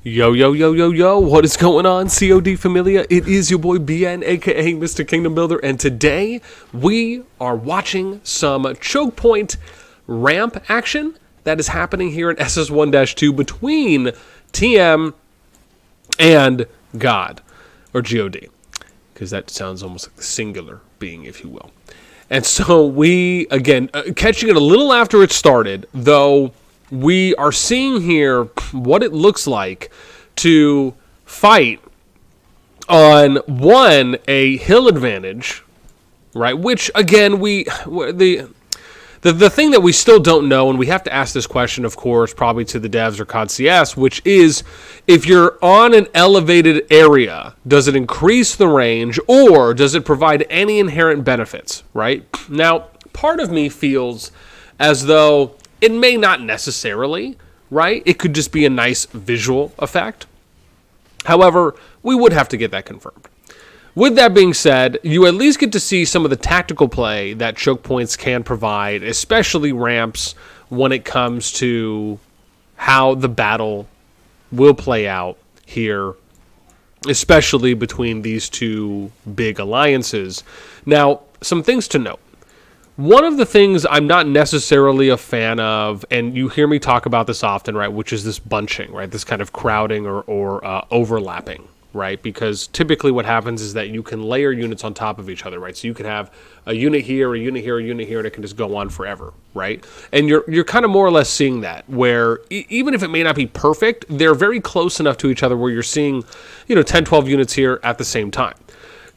Yo, yo, yo, yo, yo, what is going on, CoD Familia? It is your boy BN, aka Mr. Kingdom Builder, and today we are watching some choke point ramp action that is happening here in SS1-2 between TM and God, or God, because that sounds almost like the singular being, if you will. And so we, again, catching it a little after it started, though we are seeing here what it looks like to fight on, a hill advantage, right? Which, again, the thing that we still don't know, and we have to ask this question, of course, probably to the devs or CoD CS, which is, if you're on an elevated area, does it increase the range, or does it provide any inherent benefits, right? Now, part of me feels as though it may not necessarily, right? It could just be a nice visual effect. However, we would have to get that confirmed. With that being said, you at least get to see some of the tactical play that choke points can provide, especially ramps, when it comes to how the battle will play out here, especially between these two big alliances. Now, some things to note. One of the things I'm not necessarily a fan of, and you hear me talk about this often, right, which is this bunching, right, this kind of crowding or overlapping, right, because typically what happens is that you can layer units on top of each other, right, so you can have a unit here, a unit here, a unit here, and it can just go on forever, right, and you're kind of more or less seeing that, where even if it may not be perfect, they're very close enough to each other where you're seeing, 10, 12 units here at the same time.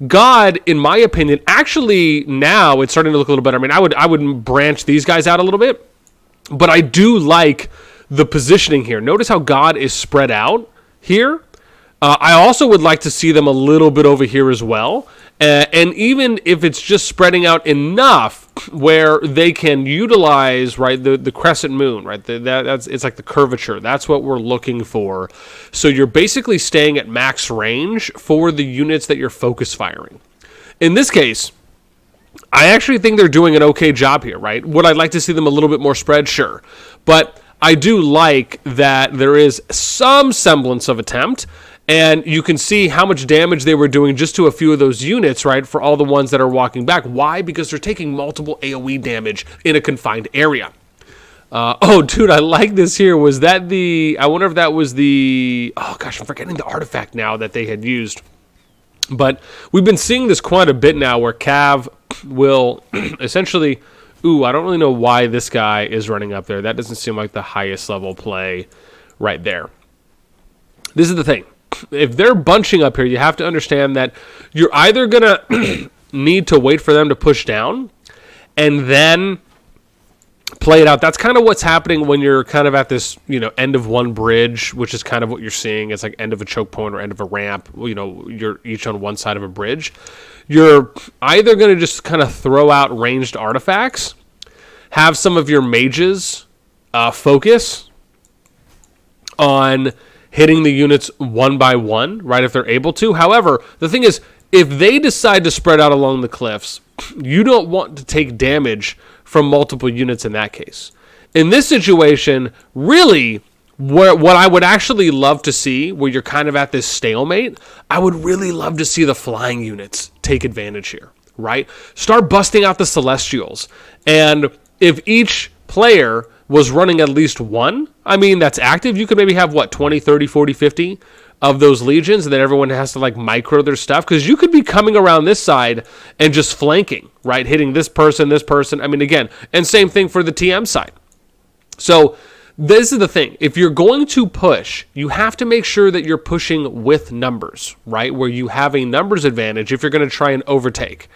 God, in my opinion, actually now it's starting to look a little better. I mean, I would branch these guys out a little bit, but I do like the positioning here. Notice how God is spread out here. I also would like to see them a little bit over here as well. And even if it's just spreading out enough where they can utilize, right, the crescent moon, right, it's like the curvature. That's what we're looking for. So you're basically staying at max range for the units that you're focus firing. In this case, I actually think they're doing an okay job here, right? Would I like to see them a little bit more spread? Sure. But I do like that there is some semblance of attempt. And you can see how much damage they were doing just to a few of those units, right, for all the ones that are walking back. Why? Because they're taking multiple AoE damage in a confined area. Oh, dude, I like this here. Was that I wonder if that was oh, gosh, I'm forgetting the artifact now that they had used. But we've been seeing this quite a bit now where Cav will essentially, I don't really know why this guy is running up there. That doesn't seem like the highest level play right there. This is the thing. If they're bunching up here, you have to understand that you're either going to need to wait for them to push down and then play it out. That's kind of what's happening when you're kind of at this, end of one bridge, which is kind of what you're seeing. It's like end of a choke point or end of a ramp. You're each on one side of a bridge. You're either going to just kind of throw out ranged artifacts, have some of your mages focus on hitting the units one by one, right, if they're able to. However, the thing is, if they decide to spread out along the cliffs, you don't want to take damage from multiple units in that case. In this situation, really, what I would actually love to see, where you're kind of at this stalemate, I would really love to see the flying units take advantage here, right? Start busting out the Celestials. And if each player was running at least one, that's active, you could maybe have, 20, 30, 40, 50 of those legions, and then everyone has to, micro their stuff, because you could be coming around this side and just flanking, right, hitting this person, again, and same thing for the TM side. So this is the thing. If you're going to push, you have to make sure that you're pushing with numbers, right, where you have a numbers advantage if you're going to try and overtake.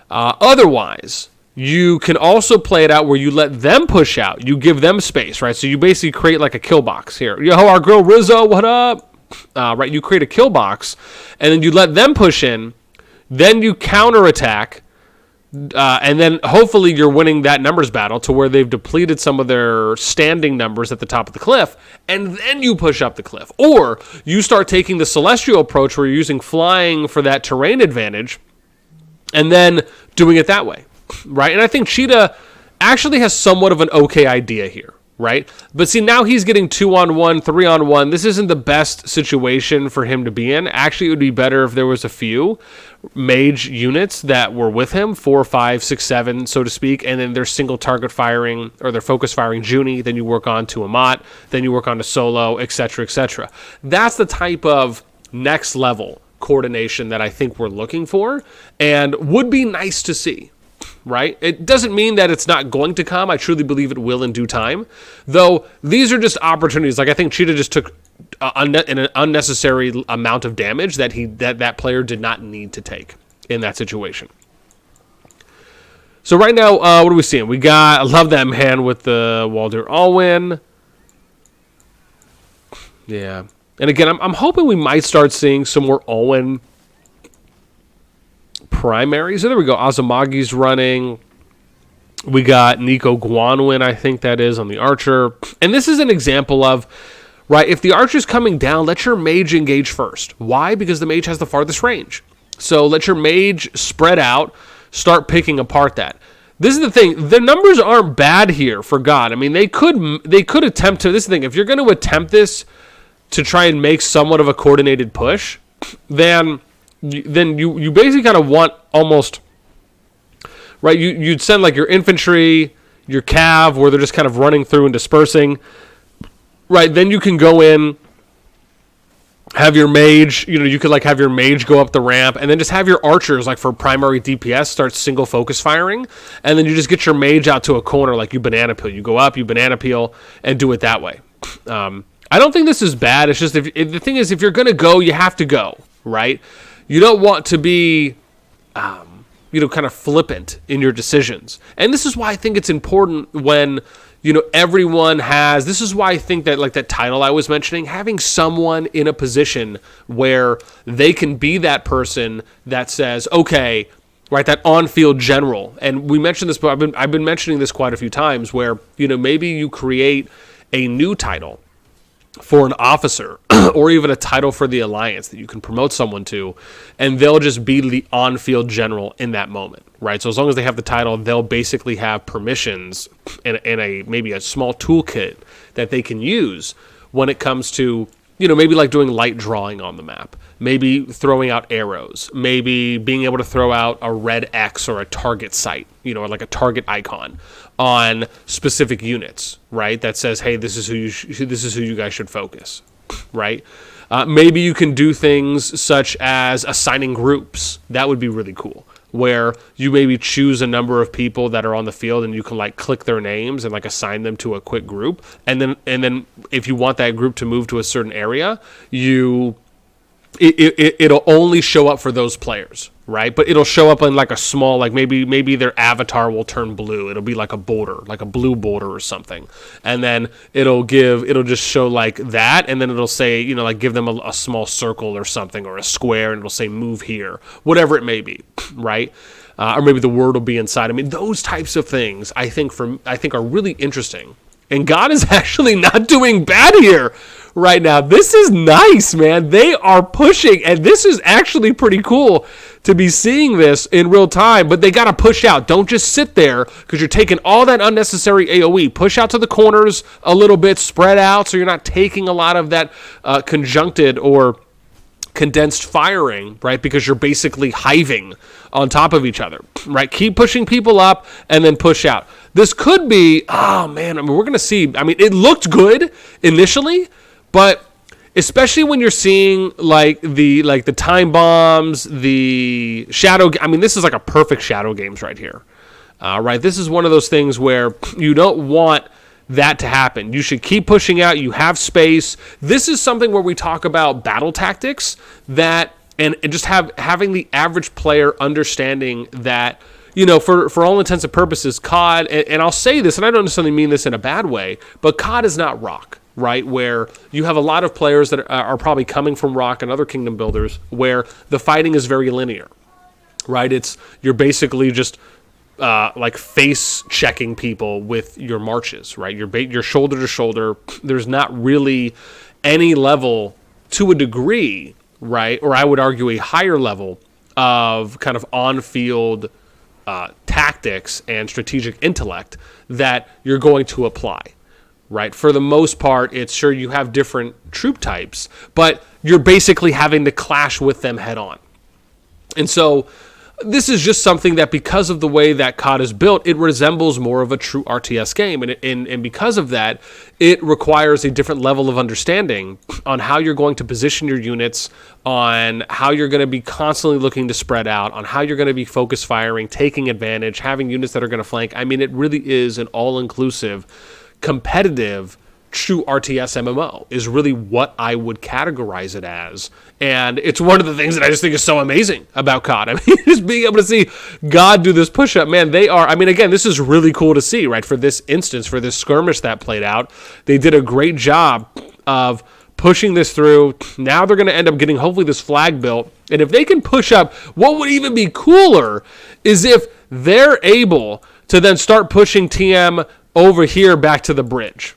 Otherwise, you can also play it out where you let them push out. You give them space, right? So you basically create like a kill box here. Yo, our girl Rizzo, what up? Right, you create a kill box, and then you let them push in. Then you counterattack, and then hopefully you're winning that numbers battle to where they've depleted some of their standing numbers at the top of the cliff, and then you push up the cliff. Or you start taking the Celestial approach where you're using flying for that terrain advantage, and then doing it that way. Right, and I think Cheetah actually has somewhat of an okay idea here, right? But see, now he's getting 2-on-1, 3-on-1. This isn't the best situation for him to be in. Actually, it would be better if there was a few mage units that were with him, 4, 5, 6, 7, so to speak, and then they're single target firing, or they're focus firing Junie, then you work on to Amat, then you work on to Solo, etc., etc. That's the type of next level coordination that I think we're looking for, and would be nice to see. Right? It doesn't mean that it's not going to come. I truly believe it will in due time. Though these are just opportunities. Like I think Cheetah just took an unnecessary amount of damage that player did not need to take in that situation. So right now, what are we seeing? I love that man with the Walder Alwyn. Yeah. And again, I'm hoping we might start seeing some more Alwyn primaries. So there we go. Azumagi's running. We got Nico Guanwin, I think that is, on the Archer. And this is an example of, right, if the Archer's coming down, let your mage engage first. Why? Because the mage has the farthest range. So let your mage spread out, start picking apart that. This is the thing. The numbers aren't bad here for God. I mean, they could attempt to, this is the thing, if you're going to attempt this to try and make somewhat of a coordinated push, then you basically kind of want almost, right, you'd send like your infantry, your cav, where they're just kind of running through and dispersing, right? Then you can go in, have your mage, you could like have your mage go up the ramp, and then just have your archers, like for primary DPS, start single focus firing, and then you just get your mage out to a corner like you banana peel. You go up, you banana peel, and do it that way. I don't think this is bad. It's just, the thing is, if you're going to go, you have to go, right? You don't want to be, kind of flippant in your decisions. And this is why I think it's important when, everyone has, this is why I think that, like that title I was mentioning, having someone in a position where they can be that person that says, okay, right, that on-field general. And we mentioned this, but I've been mentioning this quite a few times where, maybe you create a new title for an officer or even a title for the alliance that you can promote someone to, and they'll just be the on-field general in that moment, right? So as long as they have the title, they'll basically have permissions and maybe a small toolkit that they can use when it comes to, maybe like doing light drawing on the map, maybe throwing out arrows, maybe being able to throw out a red X or a target site, or like a target icon on specific units, right? That says, hey, this is who you guys should focus, right? Maybe you can do things such as assigning groups. That would be really cool, where you maybe choose a number of people that are on the field and you can like click their names and like assign them to a quick group. And then if you want that group to move to a certain area, it'll only show up for those players, right? But it'll show up in like a small, like maybe their avatar will turn blue. It'll be like a border, like a blue border or something. And then it'll just show like that. And then it'll say, like give them a small circle or something, or a square, and it'll say move here, whatever it may be, right? Or maybe the word will be inside. I mean, those types of things I think are really interesting. And God is actually not doing bad here right now. This is nice, man. They are pushing, and this is actually pretty cool to be seeing this in real time, but they got to push out. Don't just sit there, because you're taking all that unnecessary AoE. Push out to the corners a little bit, spread out, so you're not taking a lot of that conjuncted or condensed firing, right? Because you're basically hiving on top of each other, right? Keep pushing people up and then push out. This could be, oh man, I mean, we're going to see. I mean, it looked good initially, but especially when you're seeing like the time bombs, the shadow. I mean, this is like a perfect shadow games right here, right? This is one of those things where you don't want that to happen. You should keep pushing out. You have space. This is something where we talk about battle tactics that, and just having the average player understanding that, for all intents and purposes, COD, and I'll say this, and I don't necessarily mean this in a bad way, but COD is not Rock, right? Where you have a lot of players that are probably coming from Rock and other kingdom builders where the fighting is very linear, right? You're basically just like face checking people with your marches, right? You're shoulder to shoulder. There's not really any level, to a degree, right? Or I would argue a higher level of kind of on-field tactics and strategic intellect that you're going to apply, right? For the most part, it's sure you have different troop types, but you're basically having to clash with them head on. And so this is just something that, because of the way that CoD is built, it resembles more of a true RTS game. And because of that, it requires a different level of understanding on how you're going to position your units, on how you're going to be constantly looking to spread out, on how you're going to be focus firing, taking advantage, having units that are going to flank. I mean, it really is an all-inclusive, competitive, true RTS MMO is really what I would categorize it as. And it's one of the things that I just think is so amazing about CoD. I mean, just being able to see God do this push-up, man, they are, I mean, again, this is really cool to see, right? For this instance, for this skirmish that played out, they did a great job of pushing this through. Now they're going to end up getting, hopefully, this flag built. And if they can push up, what would even be cooler is if they're able to then start pushing TM over here back to the bridge.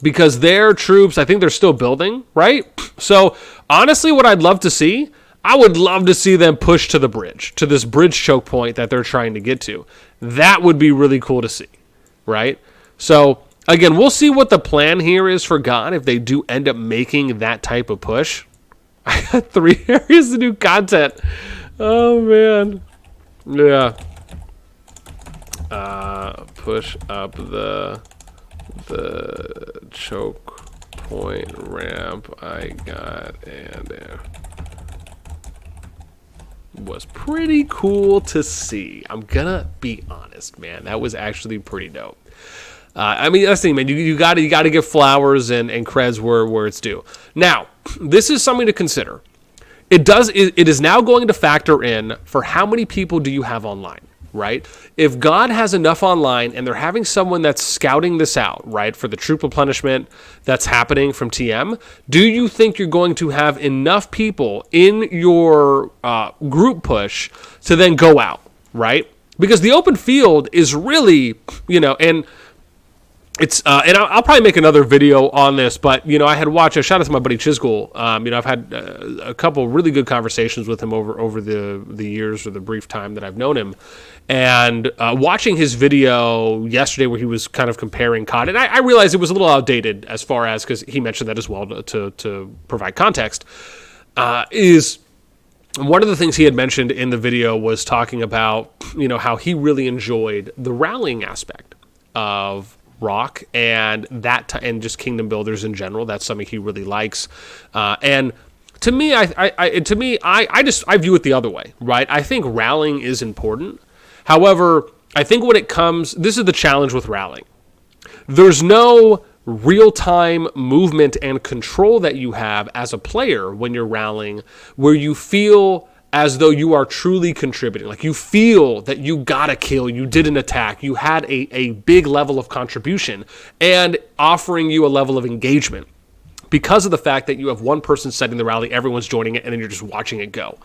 Because their troops, I think they're still building, right? So, honestly, what I'd love to see, I would love to see them push to the bridge, to this bridge choke point that they're trying to get to. That would be really cool to see, right? So, again, we'll see what the plan here is for God if they do end up making that type of push. I got 3 areas to do content. Oh, man. Yeah. Push up the choke point ramp I got, and was pretty cool to see. I'm gonna be honest, man. That was actually pretty dope. I mean, that's the thing, man. You gotta give flowers and creds where it's due. Now, this is something to consider. It is now going to factor in for how many people do you have online. Right? If God has enough online and they're having someone that's scouting this out, right, for the troop replenishment that's happening from TM, do you think you're going to have enough people in your group push to then go out, right? Because the open field is really, and it's and I'll probably make another video on this, but I had watched. I shout out to my buddy Chisgul. I've had a couple really good conversations with him over the years or the brief time that I've known him, and watching his video yesterday where he was kind of comparing CoD, and I realized it was a little outdated as far as, because he mentioned that as well to provide context, is one of the things he had mentioned in the video was talking about how he really enjoyed the rallying aspect of Rock and and just Kingdom Builders in general. That's something he really likes. And to me, I view it the other way, right? I think rallying is important. However, I think when it comes, this is the challenge with rallying. There's no real-time movement and control that you have as a player when you're rallying where you feel as though you are truly contributing. Like, you feel that you got a kill, you did an attack, you had a big level of contribution and offering you a level of engagement because of the fact that you have one person setting the rally, everyone's joining it, and then you're just watching it go,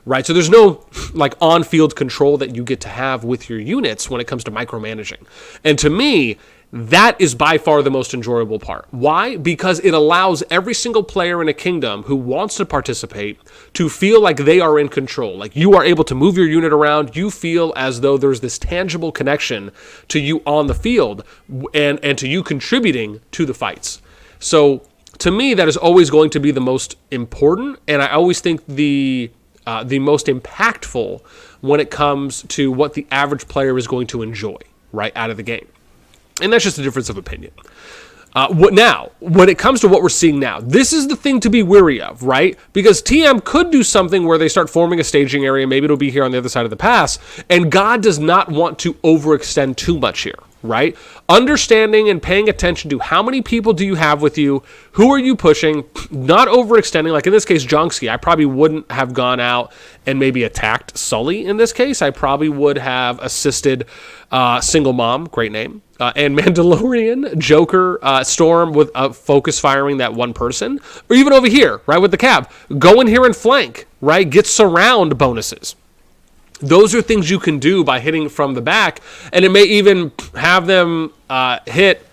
right? So there's no on-field control that you get to have with your units when it comes to micromanaging. And to me, that is by far the most enjoyable part. Why? Because it allows every single player in a kingdom who wants to participate to feel like they are in control. Like, you are able to move your unit around. You feel as though there's this tangible connection to you on the field and to you contributing to the fights. So to me, that is always going to be the most important, and I always think the most impactful when it comes to what the average player is going to enjoy right out of the game. And that's just a difference of opinion. Now, when it comes to what we're seeing now, this is the thing to be wary of, right? Because TM could do something where they start forming a staging area. Maybe it'll be here on the other side of the pass. And God does not want to overextend too much here, right? Understanding and paying attention to how many people do you have with you, who are you pushing, not overextending. Like in this case, Jonski, I probably wouldn't have gone out and maybe attacked Sully in this case. I probably would have assisted Single Mom, great name, and Mandalorian, Joker, Storm with focus firing that one person. Or even over here, right, with the Cab. Go in here and flank, right? Get surround bonuses. Those are things you can do by hitting from the back, and it may even have them hit,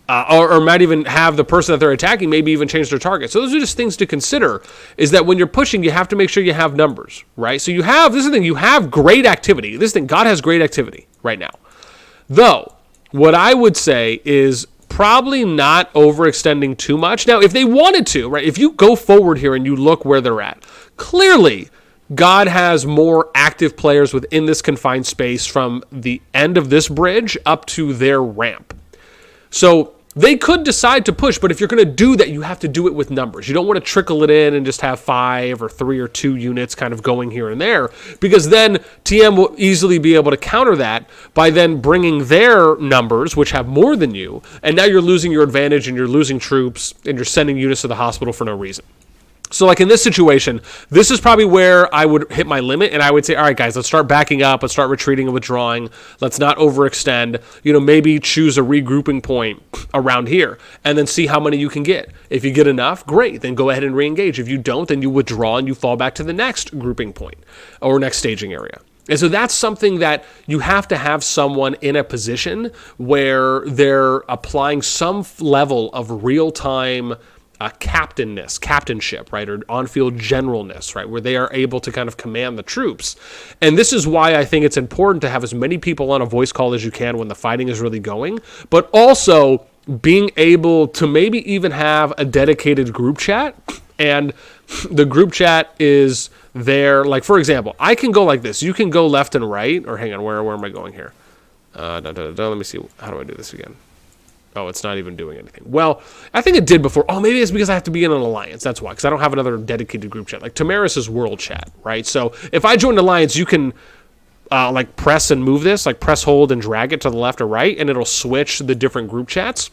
or might even have the person that they're attacking maybe even change their target. So those are just things to consider, is that when you're pushing, you have to make sure you have numbers, right? So you have, this is the thing, you have great activity. This thing, God has great activity right now. Though, what I would say is probably not overextending too much. Now, if they wanted to, right, if you go forward here and you look where they're at, clearly God has more active players within this confined space from the end of this bridge up to their ramp. So they could decide to push, but if you're going to do that, you have to do it with numbers. You don't want to trickle it in and just have 5 or 3 or 2 units kind of going here and there, because then TM will easily be able to counter that by then bringing their numbers, which have more than you, and now you're losing your advantage and you're losing troops and you're sending units to the hospital for no reason. So like in this situation, this is probably where I would hit my limit, and I would say, all right, guys, let's start backing up. Let's start retreating and withdrawing. Let's not overextend. Maybe choose a regrouping point around here and then see how many you can get. If you get enough, great. Then go ahead and reengage. If you don't, then you withdraw and you fall back to the next grouping point or next staging area. And so that's something that you have to have someone in a position where they're applying some level of real-time captainship, right, or on-field generalness, right, where they are able to kind of command the troops. And this is why I think it's important to have as many people on a voice call as you can when the fighting is really going, but also being able to maybe even have a dedicated group chat, and the group chat is there. Like, for example, I can go like this. You can go left and right, or hang on, where am I going here? Let me see. How do I do this again? Oh, it's not even doing anything. Well, I think it did before. Oh, maybe it's because I have to be in an alliance. That's why, because I don't have another dedicated group chat. Like Tamaris is world chat, right? So if I join an alliance, you can like press and move this, like press, hold, and drag it to the left or right, and it'll switch the different group chats.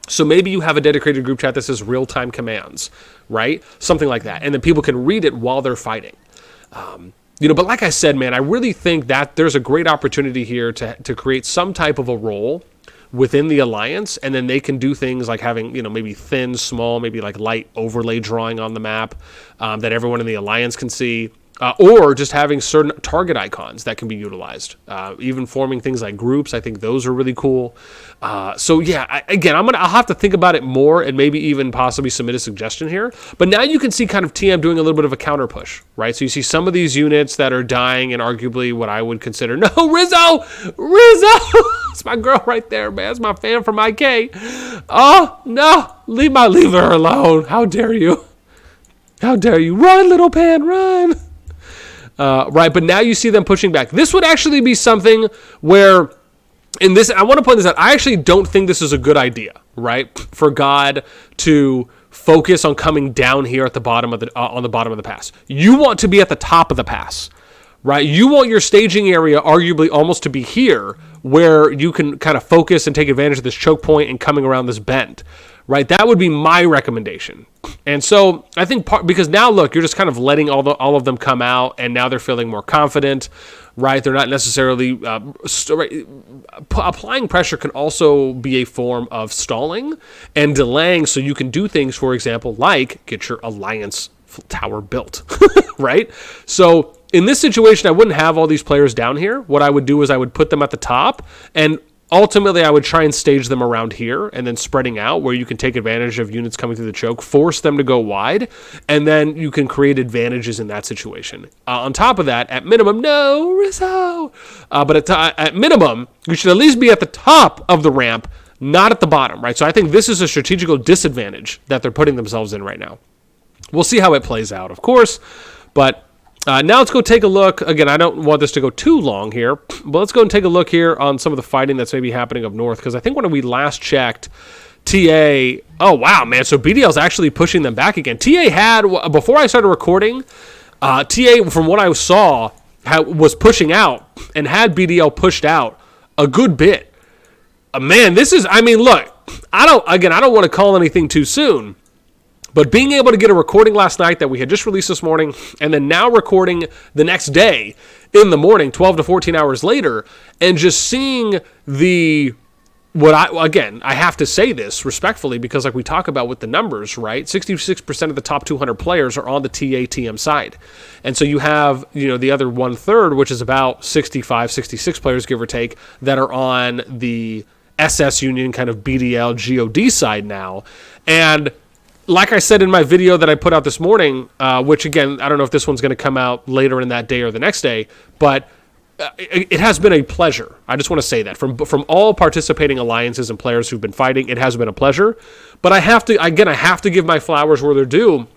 So maybe you have a dedicated group chat that says real-time commands, right? Something like that. And then people can read it while they're fighting. But like I said, man, I really think that there's a great opportunity here to create some type of a role within the alliance, and then they can do things like having, maybe thin, small, maybe like light overlay drawing on the map that everyone in the alliance can see, or just having certain target icons that can be utilized. Even forming things like groups, I think those are really cool. So yeah, I'll have to think about it more and maybe even possibly submit a suggestion here. But now you can see kind of TM doing a little bit of a counter push, right? So you see some of these units that are dying and arguably what I would consider, no, Rizzo! It's my girl right there, man. It's my fan from IK. Oh, no, leave her alone. How dare you? How dare you? Run, little pan, run. Right, but now you see them pushing back. This would actually be something where, in this, I want to point this out, I actually don't think this is a good idea, right, for God to focus on coming down here at the bottom of on the bottom of the pass. You want to be at the top of the pass, right? You want your staging area arguably almost to be here, where you can kind of focus and take advantage of this choke point and coming around this bend, right? That would be my recommendation. And so I think because now, look, you're just kind of letting all of them come out, and now they're feeling more confident, right? They're not necessarily applying pressure can also be a form of stalling and delaying, so you can do things, for example, like get your alliance tower built, right? So in this situation, I wouldn't have all these players down here. What I would do is I would put them at the top, and ultimately I would try and stage them around here and then spreading out where you can take advantage of units coming through the choke, force them to go wide, and then you can create advantages in that situation. On top of that, at minimum, no, Rizzo! But at minimum, you should at least be at the top of the ramp, not at the bottom, right? So I think this is a strategical disadvantage that they're putting themselves in right now. We'll see how it plays out, of course, but now let's go take a look. Again, I don't want this to go too long here, but let's go and take a look here on some of the fighting that's maybe happening up north, because I think when we last checked, TA, oh wow, man, so BDL's actually pushing them back again. TA had, before I started recording, TA, from what I saw, was pushing out and had BDL pushed out a good bit. Man, this is, look, I don't want to call anything too soon, but being able to get a recording last night that we had just released this morning, and then now recording the next day in the morning, 12 to 14 hours later, and just seeing I have to say this respectfully, because like we talk about with the numbers, right? 66% of the top 200 players are on the TM side. And so you have, the other 1/3, which is about 65, 66 players, give or take, that are on the SS Union kind of BDL GOD side now. And like I said in my video that I put out this morning, which again, I don't know if this one's going to come out later in that day or the next day, but it has been a pleasure. I just want to say that from all participating alliances and players who've been fighting, it has been a pleasure. But I have to give my flowers where they're due,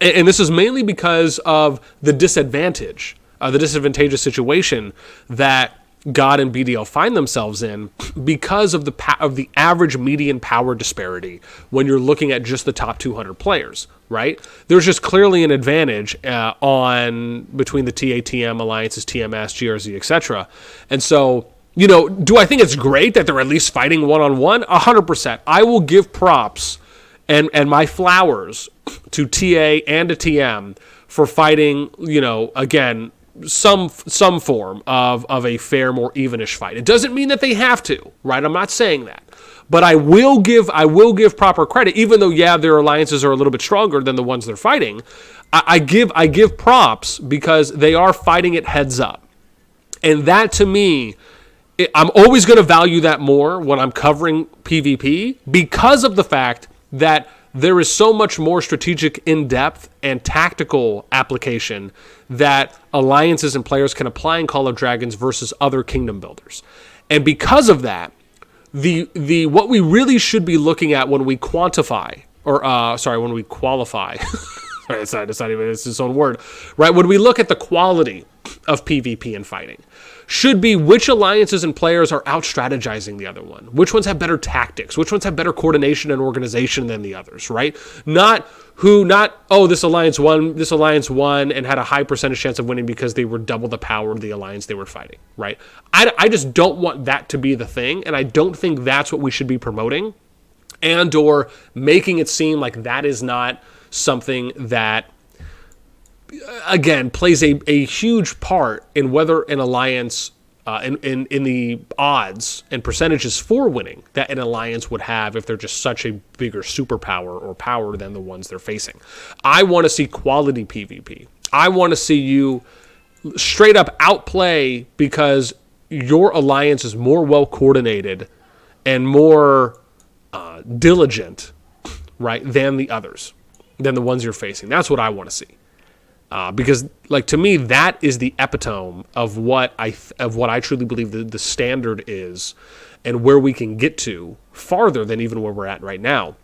and this is mainly because of the disadvantageous situation that God and BDL find themselves in because of the average median power disparity when you're looking at just the top 200 players, right? There's just clearly an advantage between the TATM alliances, TMS, GRZ, etc. And so, do I think it's great that they're at least fighting one-on-one? 100%. I will give props and my flowers to TA and to TM for fighting, again, some form of a fair, more evenish fight. It doesn't mean that they have to, right? I'm not saying that. But I will give proper credit, even though, their alliances are a little bit stronger than the ones they're fighting. I give props because they are fighting it heads up. And that, to me, I'm always going to value that more when I'm covering PvP because of the fact that there is so much more strategic, in-depth, and tactical application that alliances and players can apply in Call of Dragons versus other kingdom builders. And because of that, the what we really should be looking at when we quantify, when we qualify, it's not even its own word, right? When we look at the quality of PvP and fighting, should be which alliances and players are out-strategizing the other one. Which ones have better tactics? Which ones have better coordination and organization than the others, right? This alliance won and had a high percentage chance of winning because they were double the power of the alliance they were fighting, right? I just don't want that to be the thing, and I don't think that's what we should be promoting and or making it seem like that is not something that again, plays a huge part in whether an alliance, in the odds and percentages for winning that an alliance would have if they're just such a bigger superpower or power than the ones they're facing. I want to see quality PvP. I want to see you straight up outplay because your alliance is more well coordinated and more diligent, right, than the others, than the ones you're facing. That's what I want to see. Because, to me, that is the epitome of what I truly believe the standard is, and where we can get to farther than even where we're at right now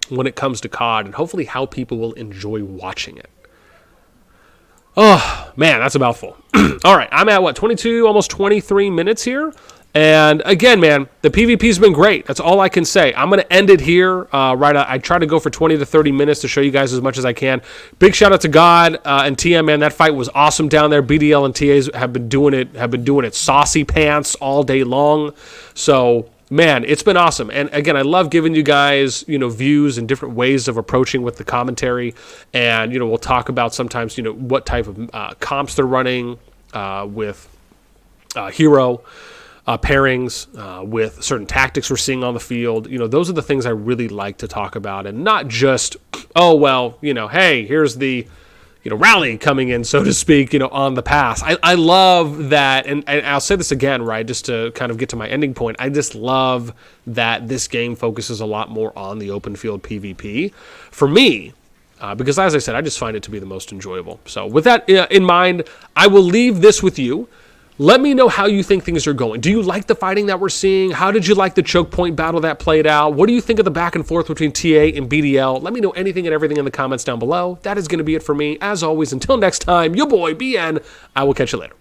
when it comes to COD, and hopefully how people will enjoy watching it. Oh man, that's a mouthful. All right, I'm at 22, almost 23 minutes here. And again, man, the PvP's been great. That's all I can say. I'm going to end it here. I try to go for 20 to 30 minutes to show you guys as much as I can. Big shout out to God and TM, man. That fight was awesome down there. BDL and TAs have been doing it saucy pants all day long. So, man, it's been awesome. And again, I love giving you guys, views and different ways of approaching with the commentary. And, we'll talk about sometimes, what type of comps they're running with hero. Pairings with certain tactics we're seeing on the field. Those are the things I really like to talk about, and not just, hey, here's the, rally coming in, so to speak, on the pass. I love that, and I'll say this again, right, just to kind of get to my ending point. I just love that this game focuses a lot more on the open field PvP for me. Because as I said, I just find it to be the most enjoyable. So with that in mind, I will leave this with you. Let me know how you think things are going. Do you like the fighting that we're seeing? How did you like the choke point battle that played out? What do you think of the back and forth between TA and BDL? Let me know anything and everything in the comments down below. That is going to be it for me. As always, until next time, your boy, BN. I will catch you later.